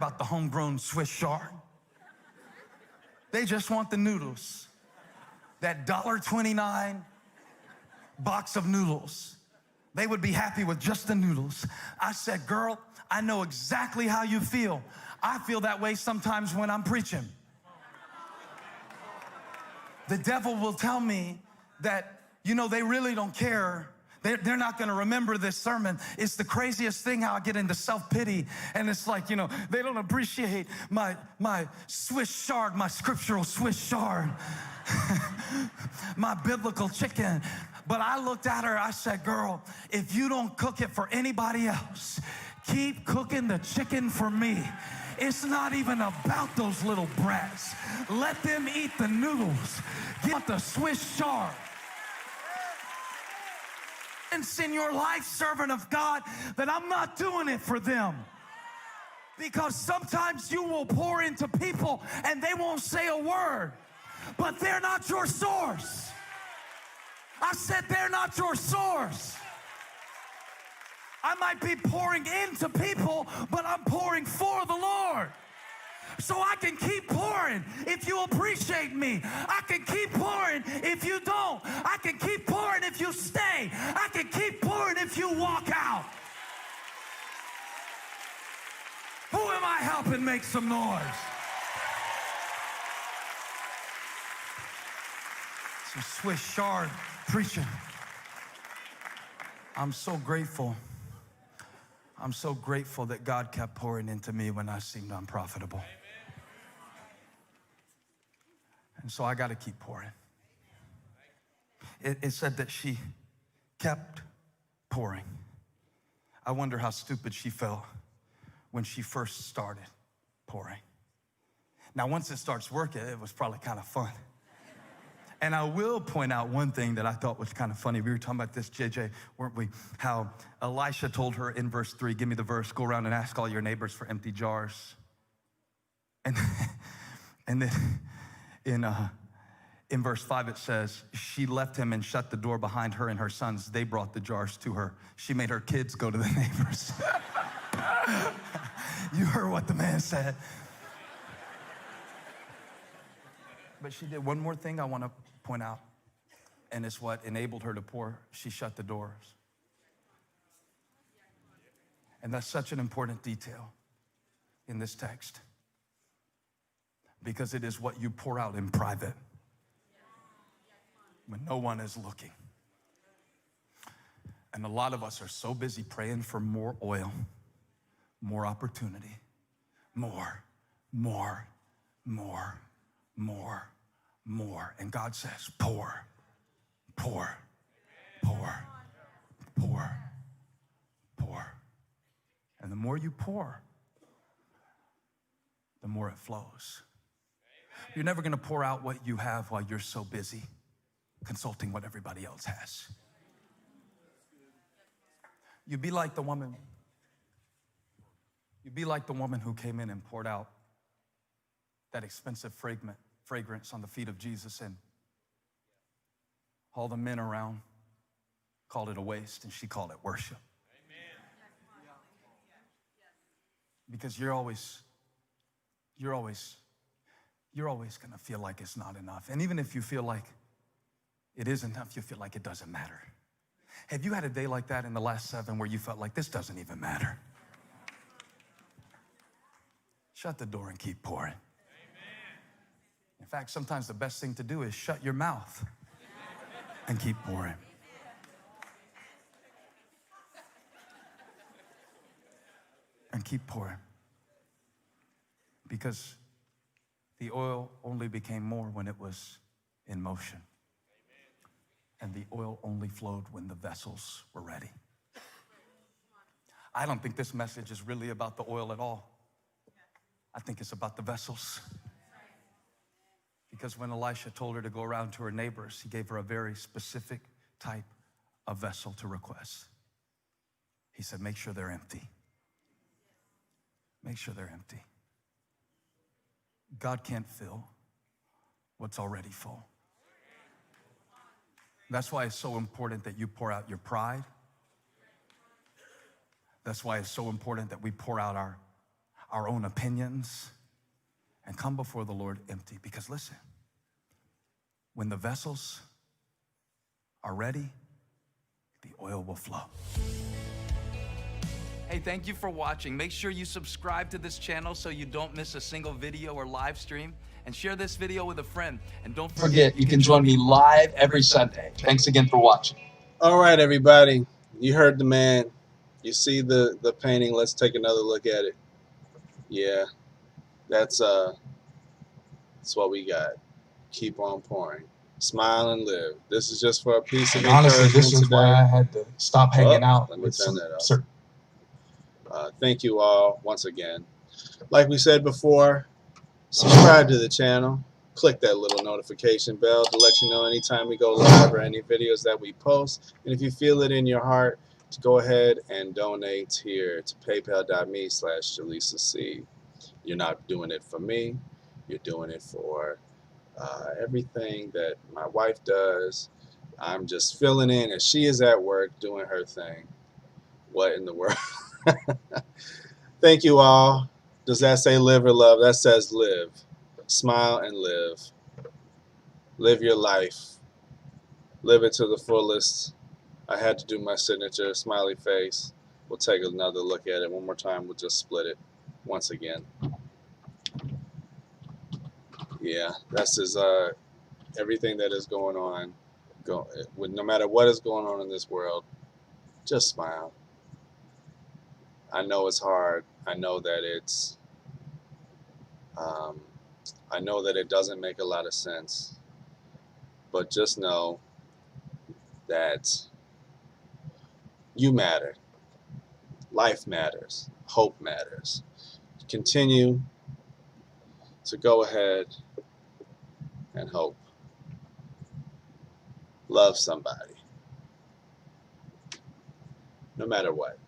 about the homegrown Swiss chard. They just want the noodles. That $1.29 box of noodles. They would be happy with just the noodles. I said, girl, I know exactly how you feel. I feel that way sometimes when I'm preaching. The devil will tell me that, they really don't care. They're not going to remember this sermon. It's the craziest thing how I get into self-pity. And it's like, they don't appreciate my Swiss chard, my scriptural Swiss chard, my biblical chicken. But I looked at her, I said, girl, if you don't cook it for anybody else, keep cooking the chicken for me. It's not even about those little brats. Let them eat the noodles. Get the Swiss chard. In your life, servant of God, that I'm not doing it for them. Because sometimes you will pour into people and they won't say a word, but they're not your source. I said they're not your source. I might be pouring into people, but I'm pouring for the Lord. So I can keep pouring if you appreciate me. I can keep pouring if you don't. I can keep pouring if you stay. I can keep pouring if you walk out. Who am I helping make some noise? Some Swiss chard preaching. I'm so grateful. I'm so grateful that God kept pouring into me when I seemed unprofitable. And so I got to keep pouring. It said that she kept pouring. I wonder how stupid she felt when she first started pouring. Now, once it starts working, it was probably kind of fun. And I will point out one thing that I thought was kind of funny. We were talking about this, JJ, weren't we? How Elisha told her in verse 3, give me the verse, go around and ask all your neighbors for empty jars. And then in verse 5 it says, she left him and shut the door behind her and her sons. They brought the jars to her. She made her kids go to the neighbors. You heard what the man said. But she did one more thing I want to point out, and it's what enabled her to pour. She shut the doors. And that's such an important detail in this text, because it is what you pour out in private when no one is looking. And a lot of us are so busy praying for more oil, more opportunity, more. And God says, pour. And the more you pour, the more it flows. You're never going to pour out what you have while you're so busy consulting what everybody else has. You'd be like the woman. You'd be like the woman who came in and poured out that expensive fragrance on the feet of Jesus, and all the men around called it a waste, and she called it worship. Amen. Because you're always going to feel like it's not enough. And even if you feel like it is enough, you feel like it doesn't matter. Have you had a day like that in the last 7 where you felt like this doesn't even matter? Shut the door and keep pouring. In fact, sometimes the best thing to do is shut your mouth and keep pouring. And keep pouring. Because the oil only became more when it was in motion. And the oil only flowed when the vessels were ready. I don't think this message is really about the oil at all. I think it's about the vessels. Because when Elisha told her to go around to her neighbors, he gave her a very specific type of vessel to request. He said, make sure they're empty. Make sure they're empty. God can't fill what's already full. That's why it's so important that you pour out your pride. That's why it's so important that we pour out our own opinions, and come before the Lord empty. Because listen, when the vessels are ready, the oil will flow. Hey, thank you for watching. Make sure you subscribe to this channel so you don't miss a single video or live stream, and share this video with a friend. And don't forget, you can join me live every Sunday. Thanks again for watching. All right, everybody. You heard the man. You see the painting. Let's take another look at it. Yeah, that's what we got. Keep on pouring. Smile and live. This is just for a piece of Honestly, encouragement this is today. why I had to stop hanging out. Let me turn that up. Thank you all once again. Like we said before, subscribe to the channel. Click that little notification bell to let you know anytime we go live or any videos that we post. And if you feel it in your heart, to go ahead and donate here to paypal.me/JaleesaC. You're not doing it for me. You're doing it for everything that my wife does. I'm just filling in as she is at work doing her thing. What in the world? Thank you all. Does that say live or love? That says live. Smile and live. Live your life. Live it to the fullest. I had to do my signature smiley face. We'll take another look at it one more time. We'll just split it once again. Yeah, that's just everything that is going on. No matter what is going on in this world, just smile. I know it's hard. I know that it's I know that it doesn't make a lot of sense, but just know that you matter. Life matters. Hope matters. Continue to go ahead and hope. Love somebody. No matter what.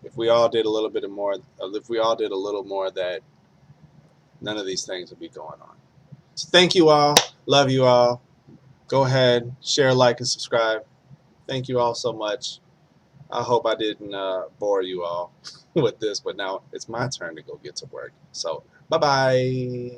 If we all did a little bit more, if we all did a little more of that, none of these things would be going on. So thank you all. Love you all. Go ahead, share, like, and subscribe. Thank you all so much. I hope I didn't bore you all with this, but now it's my turn to go get to work. So, bye-bye.